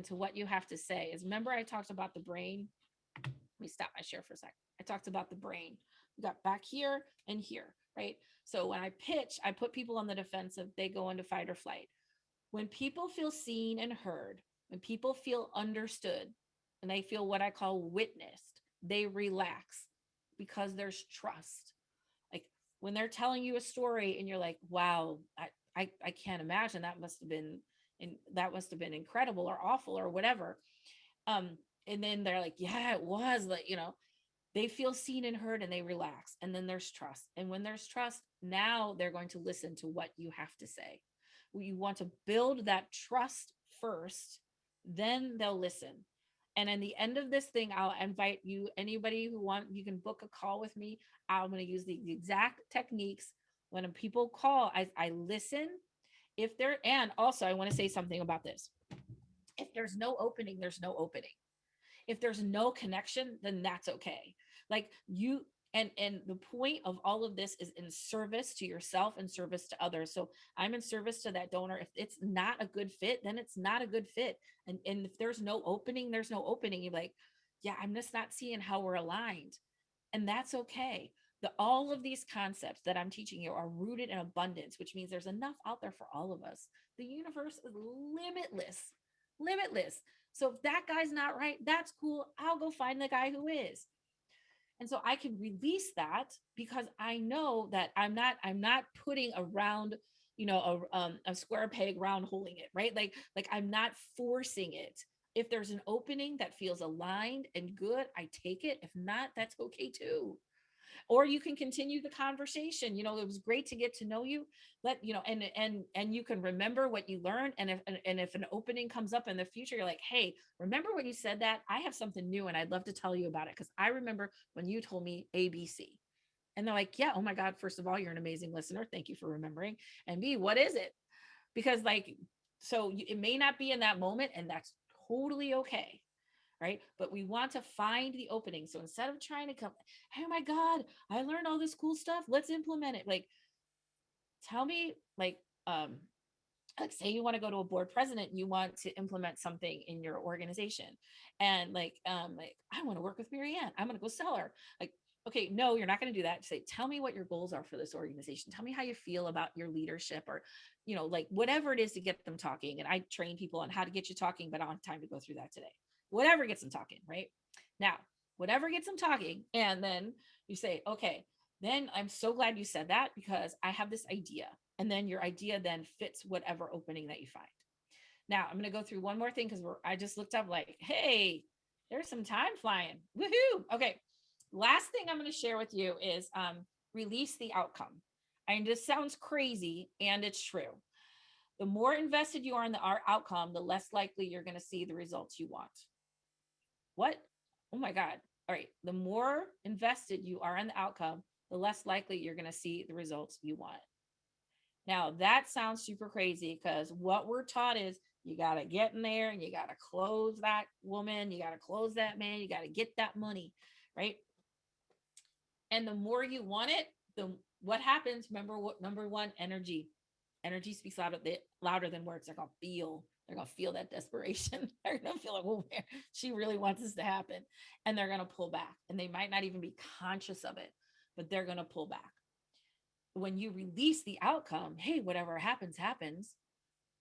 to what you have to say is, remember I talked about the brain. Let me stop my share for a second. I talked about the brain. We got back here and here, right? So when I pitch, I put people on the defensive. They go into fight or flight. When people feel seen and heard, when people feel understood, and they feel what I call witnessed, they relax, because there's trust. Like when they're telling you a story and you're like, wow, I can't imagine, that must have been incredible or awful or whatever. Um, and then they're like, yeah, it was, like, they feel seen and heard, and they relax. And then there's trust. And when there's trust, now they're going to listen to what you have to say. You want to build that trust first, then they'll listen. And in the end of this thing, I'll invite you, anybody who you can book a call with me. I'm going to use the exact techniques. When people call, I listen. And also I want to say something about this. If there's no opening, there's no opening. If there's no connection, then that's okay. Like you, and the point of all of this is in service to yourself and service to others. So I'm in service to that donor. If it's not a good fit, then it's not a good fit. And if there's no opening, there's no opening. You're like, yeah, I'm just not seeing how we're aligned. And that's okay. All of these concepts that I'm teaching you are rooted in abundance, which means there's enough out there for all of us. The universe is limitless, limitless. So if that guy's not right, that's cool. I'll go find the guy who is. And so I can release that, because I know that I'm not putting a round, a square peg round holding it, right? Like I'm not forcing it. If there's an opening that feels aligned and good, I take it. If not, that's okay too. Or you can continue the conversation. It was great to get to know you. And you can remember what you learned. And if an opening comes up in the future, you're like, hey, remember when you said that? I have something new and I'd love to tell you about it, because I remember when you told me ABC. And they're like, yeah, oh my God, first of all, you're an amazing listener, thank you for remembering. And B, what is it? Because it may not be in that moment, and that's totally okay, right? But we want to find the opening. So instead of trying to come, hey, oh my God, I learned all this cool stuff, let's implement it. Like, tell me, like say you want to go to a board president, you want to implement something in your organization, and like I want to work with Maryanne, I'm going to go sell her. Like, okay, no, you're not going to do that. Say, tell me what your goals are for this organization. Tell me how you feel about your leadership, or like whatever it is to get them talking. And I train people on how to get you talking, but I don't have time to go through that today. Whatever gets them talking, right? Now, whatever gets them talking, and then you say, okay, then I'm so glad you said that, because I have this idea. And then your idea then fits whatever opening that you find. Now I'm going to go through one more thing, because I just looked up, like, hey, there's some time flying. Woohoo. Okay. Last thing I'm going to share with you is release the outcome. I mean, this sounds crazy, and it's true. The more invested you are in the outcome, the less likely you're going to see the results you want. What? Oh my God. All right. The more invested you are in the outcome, the less likely you're going to see the results you want. Now, that sounds super crazy because what we're taught is you got to get in there and you got to close that woman, you got to close that man, you got to get that money, right? And the more you want it, the what happens? Remember what number one, energy. Energy speaks louder than words. They're gonna feel that desperation. They're gonna feel like, oh man, she really wants this to happen. And they're gonna pull back. And they might not even be conscious of it, but they're gonna pull back. When you release the outcome, hey, whatever happens, happens,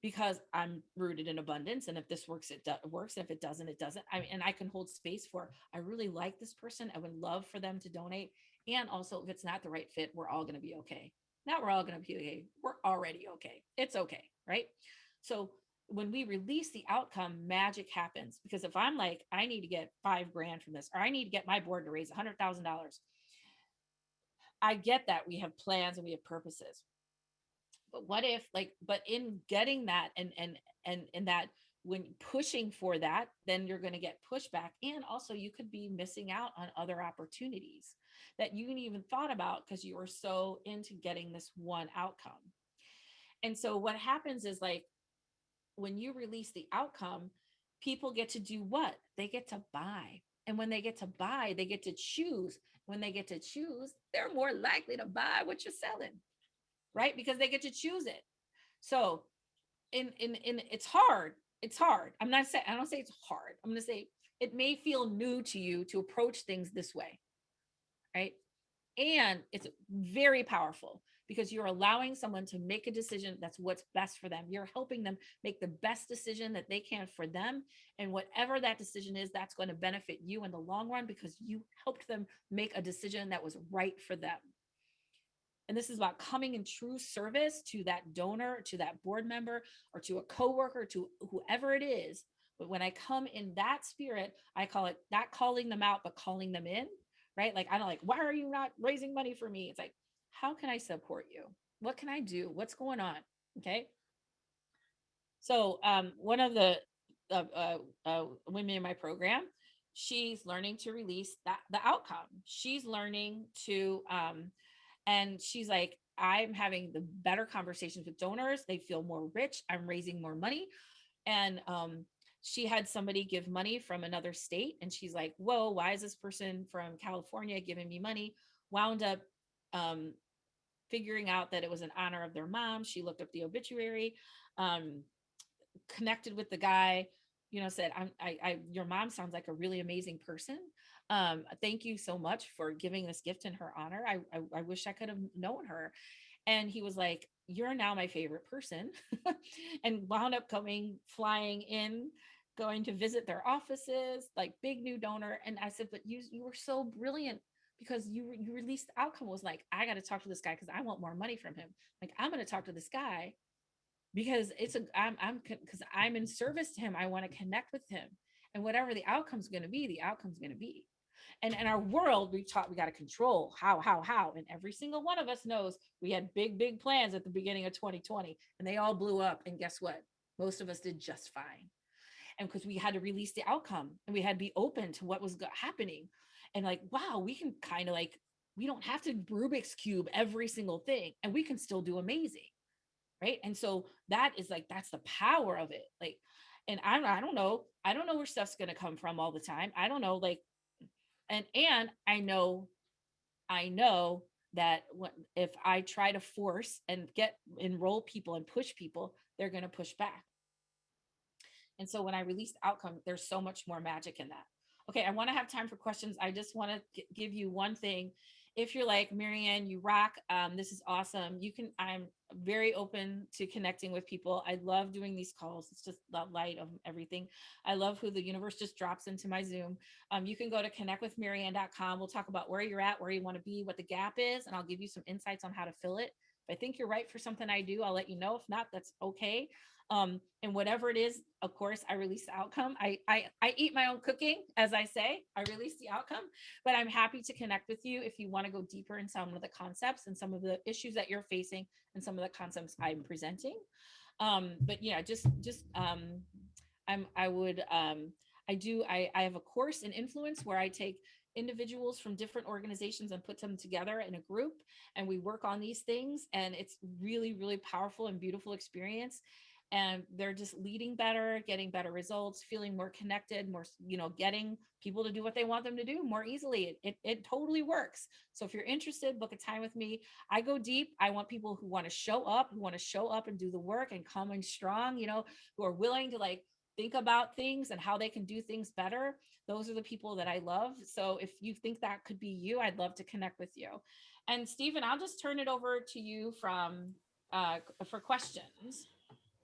because I'm rooted in abundance. And if this works, it works. If it doesn't, it doesn't. And I can hold space for, I really like this person. I would love for them to donate. And also, if it's not the right fit, we're all going to be okay. Not we're all going to be okay. We're already okay. It's okay. Right. So when we release the outcome, magic happens. Because if I'm like, I need to get $5,000 from this, or I need to get my board to raise $100,000, I get that we have plans and we have purposes. But what if, like, but in getting that and that, when pushing for that, then you're going to get pushback. And also you could be missing out on other opportunities that you didn't even thought about because you were so into getting this one outcome. And so what happens is, like, when you release the outcome, people get to do what? They get to buy. And when they get to buy, they get to choose. When they get to choose, they're more likely to buy what you're selling, right? Because they get to choose it. So in it's hard. It's hard. I'm not saying, I don't say it's hard. I'm going to say it may feel new to you to approach things this way, right? And it's very powerful because you're allowing someone to make a decision that's what's best for them. You're helping them make the best decision that they can for them. And whatever that decision is, that's going to benefit you in the long run because you helped them make a decision that was right for them. And this is about coming in true service to that donor, to that board member, or to a coworker, to whoever it is. But when I come in that spirit, I call it not calling them out, but calling them in, right? Like, I don't like, why are you not raising money for me? It's like, how can I support you? What can I do? What's going on? Okay. So one of the women in my program, she's learning to release the outcome. She's learning to and she's like, I'm having the better conversations with donors. They feel more rich. I'm raising more money. And she had somebody give money from another state. And she's like, whoa, why is this person from California giving me money? Wound up figuring out that it was in honor of their mom. She looked up the obituary, connected with the guy, said, your mom sounds like a really amazing person. Thank you so much for giving this gift in her honor. I wish I could have known her. And he was like, you're now my favorite person. And wound up flying in, going to visit their offices, like big new donor. And I said, but you were so brilliant because you released the outcome was like, I got to talk to this guy because I want more money from him. Like, I'm going to talk to this guy because because I'm in service to him. I want to connect with him, and whatever the outcome's going to be, the outcome's going to be. And in our world, we got to control how, and every single one of us knows we had big plans at the beginning of 2020, and they all blew up. And guess what? Most of us did just fine. And because we had to release the outcome, and we had to be open to what was happening, and like, wow, we can kind of like, we don't have to Rubik's cube every single thing, and we can still do amazing. Right. And so that is like, that's the power of it. Like, and I don't know where stuff's going to come from all the time. I don't know, like, and I know that if I try to force and enroll people and push people, they're going to push back. And so when I release the outcome, there's so much more magic in that. Okay, I want to have time for questions. I just want to give you one thing. If you're like, Maryanne, you rock, this is awesome. I'm very open to connecting with people. I love doing these calls. It's just the light of everything. I love who the universe just drops into my Zoom. You can go to connectwithmaryanne.com. We'll talk about where you're at, where you want to be, what the gap is, and I'll give you some insights on how to fill it. If I think you're right for something I do, I'll let you know. If not, that's okay. And whatever it is, of course, I release the outcome. I eat my own cooking, as I say. I release the outcome, but I'm happy to connect with you if you want to go deeper in some of the concepts and some of the issues that you're facing and some of the concepts I'm presenting. But yeah, I would, I have a course in influence where I take individuals from different organizations and put them together in a group, and we work on these things, and it's really, really powerful and beautiful experience. And they're just leading better, getting better results, feeling more connected, more, getting people to do what they want them to do more easily. It totally works. So if you're interested, book a time with me. I go deep. I want people who want to show up, and do the work and come in strong, who are willing to like think about things and how they can do things better. Those are the people that I love. So if you think that could be you, I'd love to connect with you. And Stephen, I'll just turn it over to you for questions.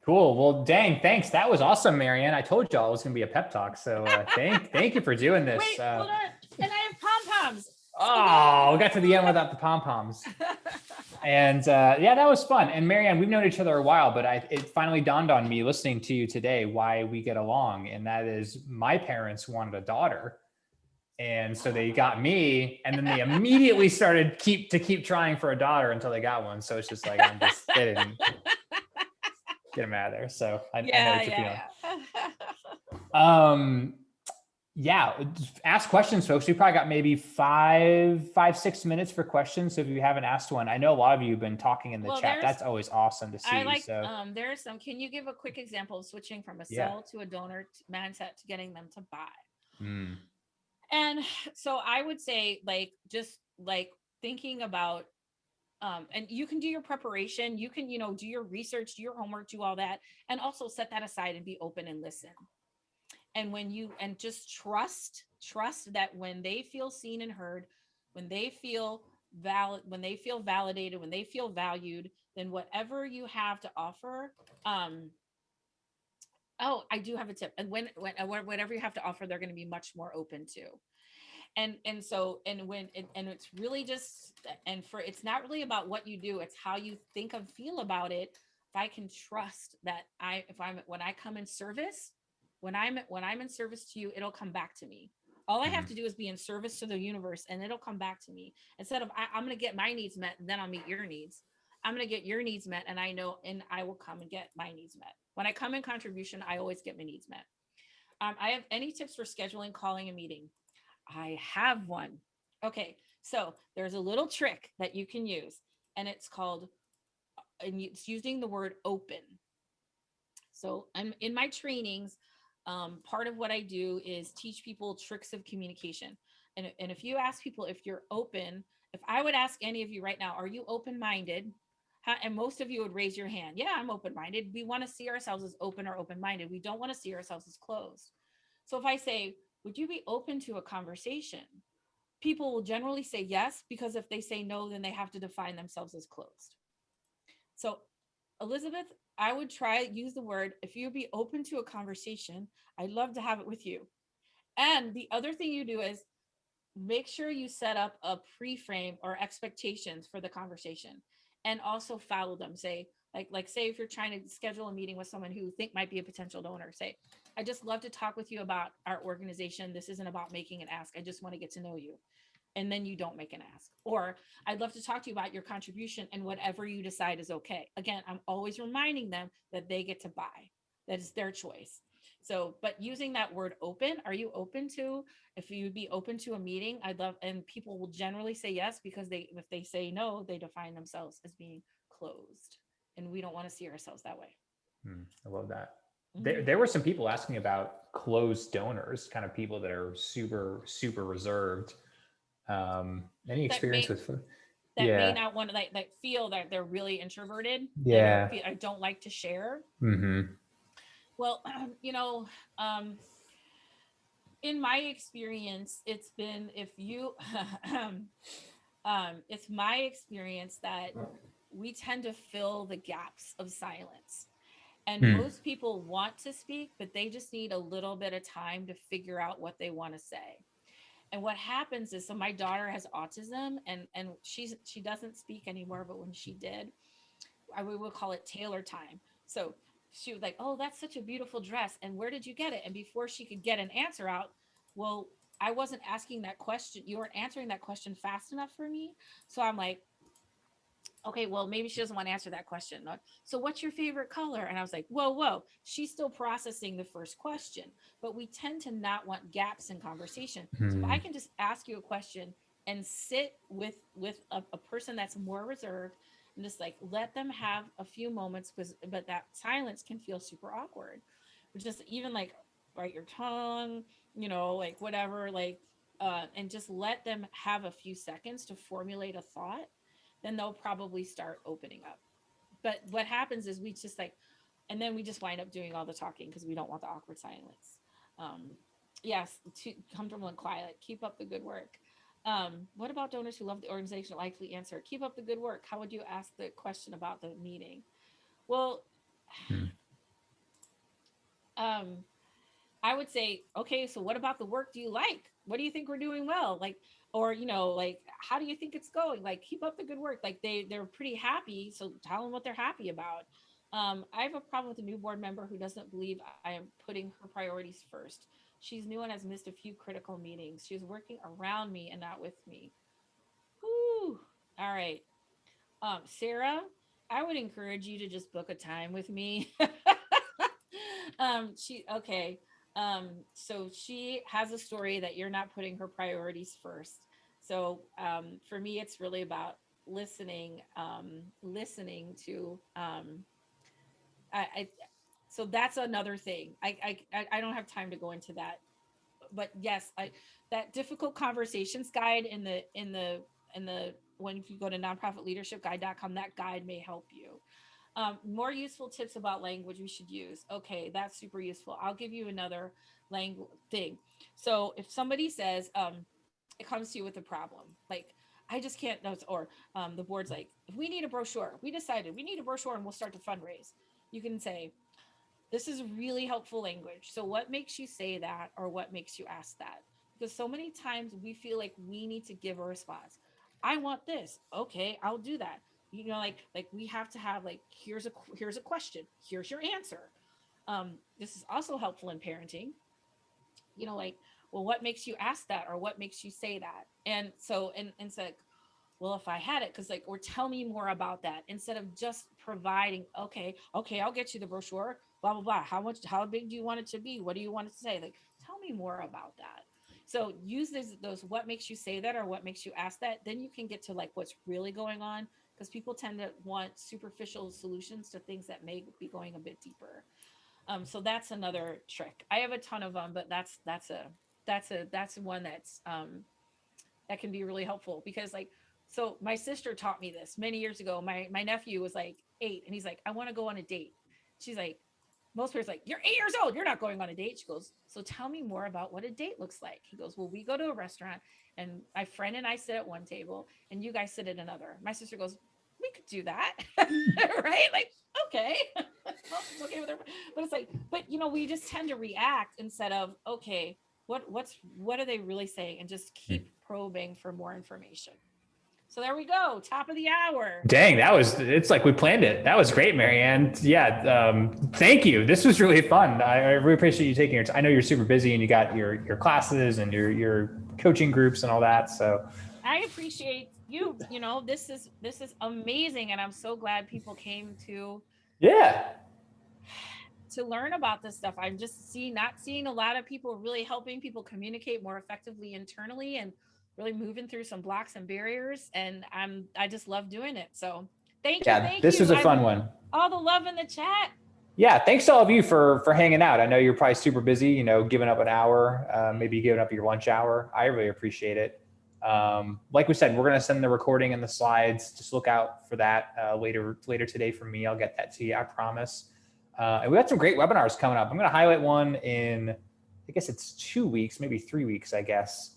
Cool. Well, dang, thanks. That was awesome, Maryanne. I told y'all it was going to be a pep talk. So thank you for doing this. Wait, hold on. And I have pom-poms. Oh, we got to the end without the pom-poms. And yeah, that was fun. And Maryanne, we've known each other a while, but it finally dawned on me listening to you today why we get along. And that is my parents wanted a daughter. And so they got me, and then they immediately started keep trying for a daughter until they got one. So it's just like, they didn't get them out of there. So I know what you're feeling. Yeah, ask questions, folks. We probably got maybe 6 minutes for questions. So if you haven't asked one, I know a lot of you have been talking in the chat. That's always awesome to see. There's some. Can you give a quick example of switching from a sell to a donor mindset to getting them to buy? And so I would say, like, just like thinking about, and you can do your preparation, you can, do your research, do your homework, do all that, and also set that aside and be open and listen. And just trust that when they feel seen and heard, when they feel validated, when they feel valued, then whatever you have to offer, I do have a tip. And whatever you have to offer, they're going to be much more open to. And it's really just, it's not really about what you do, it's how you think and feel about it. If I can trust that when I come in service, when I'm in service to you, it'll come back to me. All I have to do is be in service to the universe, and it'll come back to me. Instead of I'm going to get my needs met, and then I'll meet your needs. I'm going to get your needs met, and I know, and I will come and get my needs met. When I come in contribution, I always get my needs met. I have any tips for scheduling, calling a meeting? I have one. Okay, so there's a little trick that you can use, and it's using the word open. So I'm in my trainings. Part of what I do is teach people tricks of communication. And if you ask people if you're open, if I would ask any of you right now, are you open-minded? And most of you would raise your hand. Yeah, I'm open-minded. We want to see ourselves as open or open-minded. We don't want to see ourselves as closed. So if I say, would you be open to a conversation? People will generally say yes, because if they say no, then they have to define themselves as closed. So Elizabeth, I would use the word, if you'd be open to a conversation, I'd love to have it with you. And the other thing you do is make sure you set up a pre-frame or expectations for the conversation, and also follow them. Say, say if you're trying to schedule a meeting with someone who you think might be a potential donor, say, I just love to talk with you about our organization. This isn't about making an ask. I just want to get to know you. And then you don't make an ask. Or I'd love to talk to you about your contribution, and whatever you decide is okay. Again, I'm always reminding them that they get to buy. That is their choice. So, but using that word open, are you open to, if you'd be open to a meeting, I'd love, and people will generally say yes, because if they say no, they define themselves as being closed. And we don't want to see ourselves that way. I love that. There were some people asking about closed donors, kind of people that are super, super reserved. Any experience with that may not want to like feel that they're really introverted? I don't like to share. Well, in my experience, it's been, it's my experience that we tend to fill the gaps of silence. And most people want to speak, but they just need a little bit of time to figure out what they want to say. And what happens is, so my daughter has autism, and she doesn't speak anymore, but when she did, we would call it Taylor time. So she was like, oh, that's such a beautiful dress, and where did you get it? And before she could get an answer out, well, I wasn't asking that question. You weren't answering that question fast enough for me. So I'm like, Okay, well, maybe she doesn't want to answer that question. So what's your favorite color? And I was like, whoa, she's still processing the first question. But we tend to not want gaps in conversation. So if I Hmm. can just ask you a question and sit with a person that's more reserved and just like let them have a few moments, because but that silence can feel super awkward. Just even like bite your tongue, like whatever, like and just let them have a few seconds to formulate a thought, then they'll probably start opening up. But what happens is we just like, and then we just wind up doing all the talking because we don't want the awkward silence. Um, yes, too comfortable and quiet. Keep up the good work. What about donors who love the organization? Likely answer: keep up the good work. How would you ask the question about the meeting? Well, Hmm. um, I would say, okay, so what about the work do you like? What do you think we're doing well? Like, or like, how do you think it's going? Like, keep up the good work. Like, they're pretty happy, so tell them what they're happy about. I have a problem with a new board member who doesn't believe I am putting her priorities first. She's new and has missed a few critical meetings. She's working around me and not with me. Whew. All right, Sarah, I would encourage you to just book a time with me. She okay. So she has a story that you're not putting her priorities first. So for me, it's really about listening to I so that's another thing. I don't have time to go into that, but yes, I that difficult conversations guide in the when if you go to nonprofitleadershipguide.com, that guide may help you. More useful tips about language we should use. Okay, that's super useful. I'll give you another language thing. So if somebody says, it comes to you with a problem, like I just can't know, or the board's like, if we need a brochure, we decided we need a brochure and we'll start to fundraise. You can say, this is really helpful language. So what makes you say that, or what makes you ask that? Because so many times we feel like we need to give a response. I want this. Okay, I'll do that. Like we have to have like, here's a question. Here's your answer. This is also helpful in parenting. Like, well, what makes you ask that, or what makes you say that? And so and so like, well, if I had it, because like, or tell me more about that, instead of just providing, okay, I'll get you the brochure, blah blah blah, how big do you want it to be, what do you want it to say, like, tell me more about that. So use those what makes you say that, or what makes you ask that, then you can get to like what's really going on, because people tend to want superficial solutions to things that may be going a bit deeper. So that's another trick. I have a ton of them, but that's one that can be really helpful, because like, so my sister taught me this many years ago. My nephew was like 8 and he's like, I want to go on a date. She's like, most parents like, you're 8 years old, you're not going on a date. She goes, so tell me more about what a date looks like. He goes, well, we go to a restaurant and my friend and I sit at one table and you guys sit at another. My sister goes, we could do that. Right, like, okay. Well, it's okay with her, but it's like, but we just tend to react instead of, okay, what are they really saying, and just keep probing for more information. So there we go, top of the hour. Dang, it's like we planned it. That was great, Maryanne. Yeah, thank you. This was really fun. I really appreciate you taking your time. I know you're super busy and you got your classes and your coaching groups and all that. So I appreciate you. This is amazing, and I'm so glad people came yeah, to learn about this stuff. I'm just not seeing a lot of people really helping people communicate more effectively internally, and really moving through some blocks and barriers, and I just love doing it. So thank you, yeah, thank this you. was a fun one. All the love in the chat. Yeah, thanks to all of you for hanging out. I know you're probably super busy, giving up an hour, maybe giving up your lunch hour. I really appreciate it. Like we said, we're going to send the recording and the slides. Just look out for that later today from me. I'll get that to you, I promise. And we got some great webinars coming up. I'm going to highlight one in, I guess it's 2 weeks, maybe 3 weeks, I guess.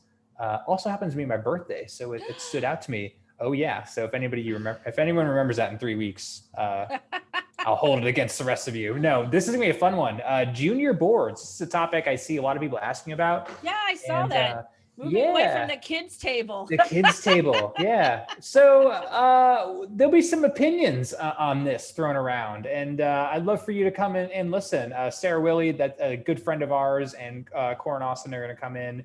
Also happens to be my birthday, so it stood out to me. Oh yeah. So if anyone remembers that in 3 weeks, I'll hold it against the rest of you. No, this is gonna be a fun one. Junior boards. This is a topic I see a lot of people asking about. Yeah, I saw And that. Moving away from the kids table. the kids table. Yeah. So there'll be some opinions on this thrown around, and I'd love for you to come in and listen. Sarah Willie, that a good friend of ours, and Corin Austin are going to come in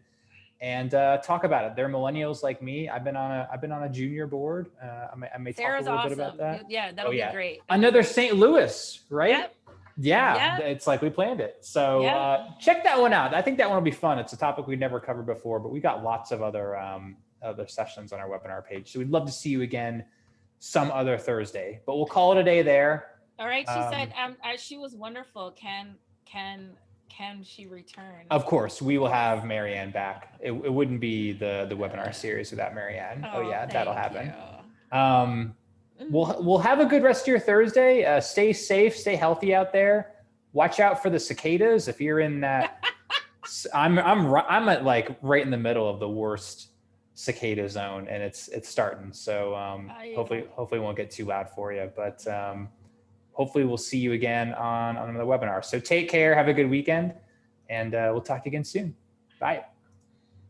and talk about it. They're millennials like me. I've been on a junior board. I may Sarah's talk a little bit awesome. about that. Yeah, that'll be great. Another St. Louis, right? Yep. Yeah, Yep. it's like we planned it. So Yep. check that one out. I think that one will be fun. It's a topic we never covered before, but we got lots of other sessions on our webinar page. So we'd love to see you again some other Thursday, but we'll call it a day there. All right. She said she was wonderful. Can she return? Of course, we will have Maryanne back. It wouldn't be the webinar series without Maryanne. Oh yeah, that'll happen. We'll have a good rest of your Thursday. Stay safe, stay healthy out there. Watch out for the cicadas. If you're in that, I'm at like right in the middle of the worst cicada zone, and it's starting. So hopefully it won't get too loud for you. But hopefully we'll see you again on another webinar. So take care. Have a good weekend, and we'll talk to you again soon. Bye.